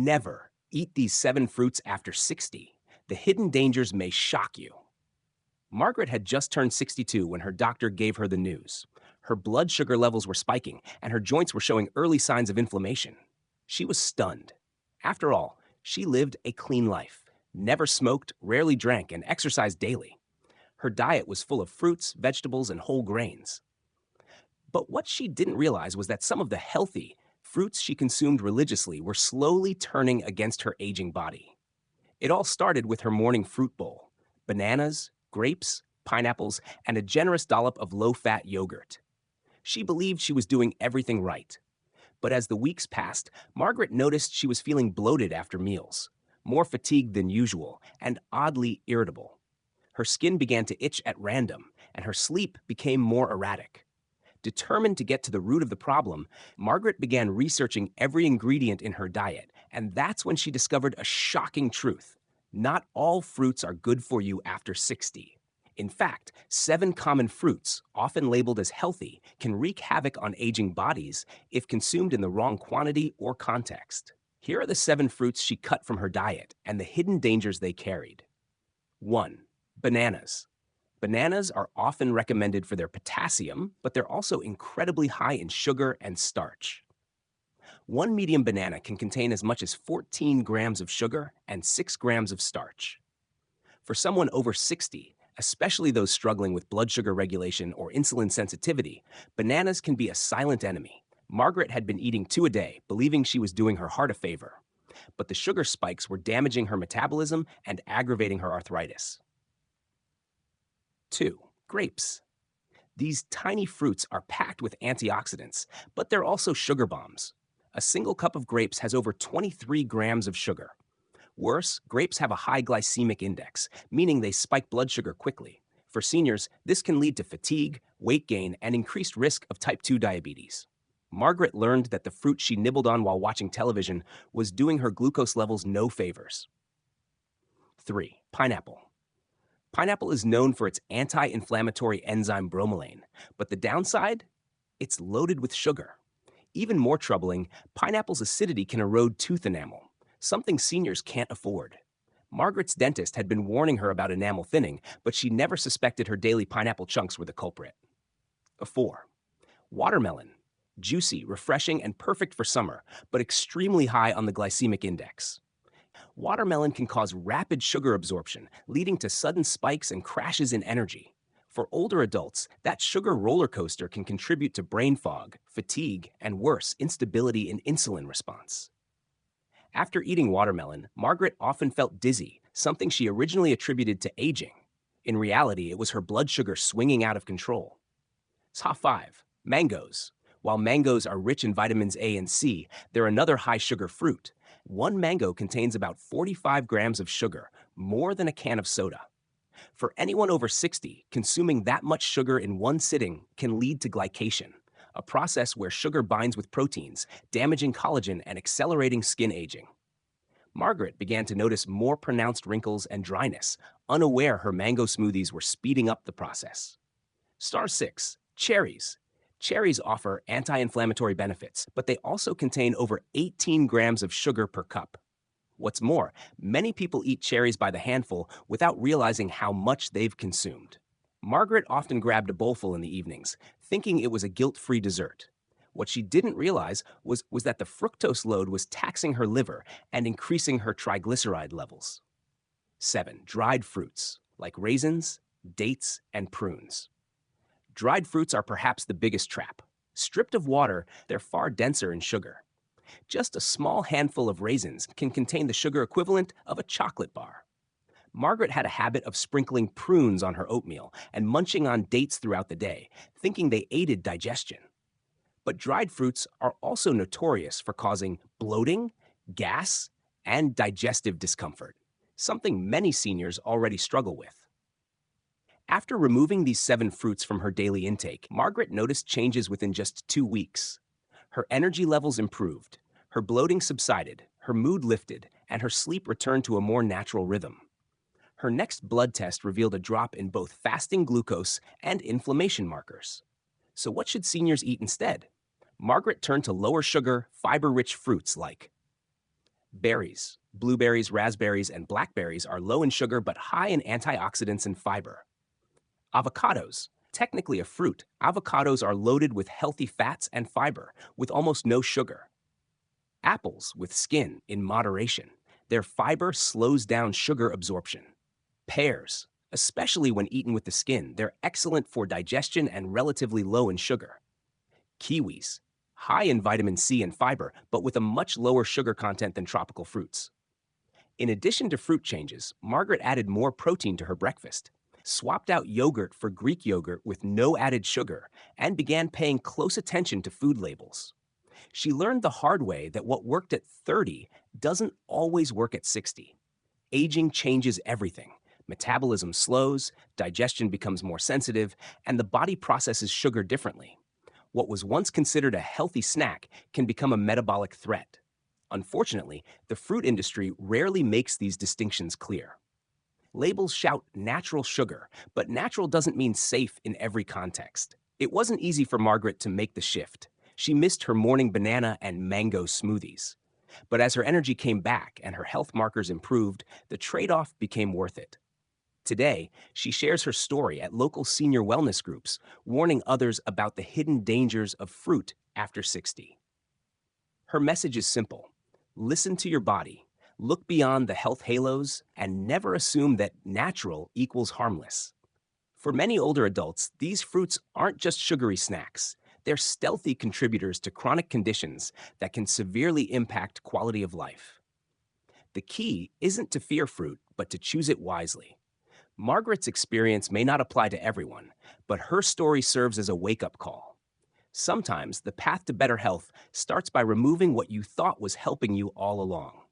Never eat these 7 fruits after 60. The hidden dangers may shock you. Margaret had just turned 62 when her doctor gave her the news. Her blood sugar levels were spiking, and her joints were showing early signs of inflammation. She was stunned. After all, she lived a clean life, never smoked, rarely drank, and exercised daily. Her diet was full of fruits, vegetables, and whole grains. But what she didn't realize was that some of the healthy fruits she consumed religiously were slowly turning against her aging body. It all started with her morning fruit bowl: bananas, grapes, pineapples, and a generous dollop of low-fat yogurt. She believed she was doing everything right. But as the weeks passed, Margaret noticed she was feeling bloated after meals, more fatigued than usual, and oddly irritable. Her skin began to itch at random, and her sleep became more erratic. Determined to get to the root of the problem, Margaret began researching every ingredient in her diet, and that's when she discovered a shocking truth. Not all fruits are good for you after 60. In fact, 7 common fruits, often labeled as healthy, can wreak havoc on aging bodies if consumed in the wrong quantity or context. Here are the 7 fruits she cut from her diet and the hidden dangers they carried. 1. Bananas. Bananas are often recommended for their potassium, but they're also incredibly high in sugar and starch. One medium banana can contain as much as 14 grams of sugar and 6 grams of starch. For someone over 60, especially those struggling with blood sugar regulation or insulin sensitivity, bananas can be a silent enemy. Margaret had been eating 2 a day, believing she was doing her heart a favor. But the sugar spikes were damaging her metabolism and aggravating her arthritis. 2. Grapes. These tiny fruits are packed with antioxidants, but they're also sugar bombs. A single cup of grapes has over 23 grams of sugar. Worse, grapes have a high glycemic index, meaning they spike blood sugar quickly. For seniors, this can lead to fatigue, weight gain, and increased risk of type 2 diabetes. Margaret learned that the fruit she nibbled on while watching television was doing her glucose levels no favors. 3. Pineapple. Pineapple is known for its anti-inflammatory enzyme bromelain, but the downside? It's loaded with sugar. Even more troubling, pineapple's acidity can erode tooth enamel, something seniors can't afford. Margaret's dentist had been warning her about enamel thinning, but she never suspected her daily pineapple chunks were the culprit. 4. Watermelon. Juicy, refreshing, and perfect for summer, but extremely high on the glycemic index. Watermelon can cause rapid sugar absorption, leading to sudden spikes and crashes in energy. For older adults, that sugar roller coaster can contribute to brain fog, fatigue, and worse, instability in insulin response. After eating watermelon, Margaret often felt dizzy, something she originally attributed to aging. In reality, it was her blood sugar swinging out of control. Top 5. Mangoes. While mangoes are rich in vitamins A and C, they're another high-sugar fruit. One mango contains about 45 grams of sugar, more than a can of soda. For anyone over 60, consuming that much sugar in one sitting can lead to glycation, a process where sugar binds with proteins, damaging collagen and accelerating skin aging. Margaret began to notice more pronounced wrinkles and dryness, unaware her mango smoothies were speeding up the process. Star 6. Cherries. Cherries offer anti-inflammatory benefits, but they also contain over 18 grams of sugar per cup. What's more, many people eat cherries by the handful without realizing how much they've consumed. Margaret often grabbed a bowlful in the evenings, thinking it was a guilt-free dessert. What she didn't realize was that the fructose load was taxing her liver and increasing her triglyceride levels. 7. Dried fruits, like raisins, dates, and prunes. Dried fruits are perhaps the biggest trap. Stripped of water, they're far denser in sugar. Just a small handful of raisins can contain the sugar equivalent of a chocolate bar. Margaret had a habit of sprinkling prunes on her oatmeal and munching on dates throughout the day, thinking they aided digestion. But dried fruits are also notorious for causing bloating, gas, and digestive discomfort, something many seniors already struggle with. After removing these 7 fruits from her daily intake, Margaret noticed changes within just 2 weeks. Her energy levels improved, her bloating subsided, her mood lifted, and her sleep returned to a more natural rhythm. Her next blood test revealed a drop in both fasting glucose and inflammation markers. So what should seniors eat instead? Margaret turned to lower sugar, fiber-rich fruits like Berries, blueberries, raspberries, and blackberries are low in sugar but high in antioxidants and fiber. Avocados, technically a fruit, avocados are loaded with healthy fats and fiber, with almost no sugar. Apples, with skin, in moderation. Their fiber slows down sugar absorption. Pears, especially when eaten with the skin, they're excellent for digestion and relatively low in sugar. Kiwis, high in vitamin C and fiber, but with a much lower sugar content than tropical fruits. In addition to fruit changes, Margaret added more protein to her breakfast, swapped out yogurt for Greek yogurt with no added sugar, and began paying close attention to food labels. She learned the hard way that what worked at 30 doesn't always work at 60. Aging changes everything. Metabolism slows, digestion becomes more sensitive, and the body processes sugar differently. What was once considered a healthy snack can become a metabolic threat. Unfortunately, the fruit industry rarely makes these distinctions clear. Labels shout natural sugar, but natural doesn't mean safe in every context. It wasn't easy for Margaret to make the shift. She missed her morning banana and mango smoothies. But as her energy came back and her health markers improved, the trade off became worth it. Today, she shares her story at local senior wellness groups, warning others about the hidden dangers of fruit after 60. Her message is simple: listen to your body, look beyond the health halos, and never assume that natural equals harmless. For many older adults, these fruits aren't just sugary snacks. They're stealthy contributors to chronic conditions that can severely impact quality of life. The key isn't to fear fruit, but to choose it wisely. Margaret's experience may not apply to everyone, but her story serves as a wake-up call. Sometimes the path to better health starts by removing what you thought was helping you all along.